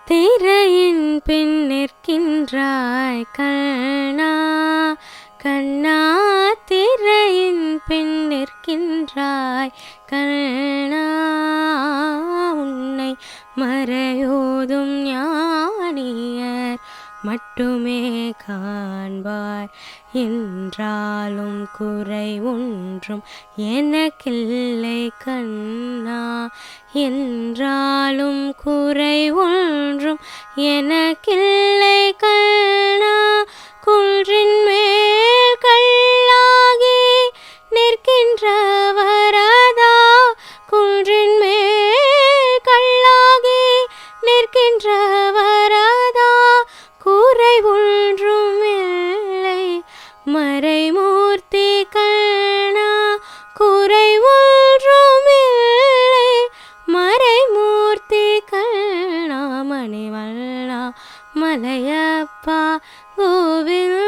திரையின் பின் நிற்கின்றாய் கண்ணா கண்ணா, திரையின் பின் நிற்கின்றாய் கண்ணா. உன்னை மறையோதும் ஞானியர் மட்டுமே காண்பாய் என்றாலும் குறை ஒன்றும் எனக்கில்லை கண்ணா, என்றாலும் குறை ஒன்றும் எனக்கில்லை கண்ணா. குன்றின் மேல் கல்லாகி நிற்கின்ற வரதா, குன்றின் மேல் கல்லாகி நிற்கின்ற வரதா, குறை ஒன்றும் இல்லை மறைமூர்த்தி கண்ணா, குறை ஒன்றும் இல்லை மறைமூர்த்தி கண்ணா. மணிவண்ணா மலையப்பா கோவில்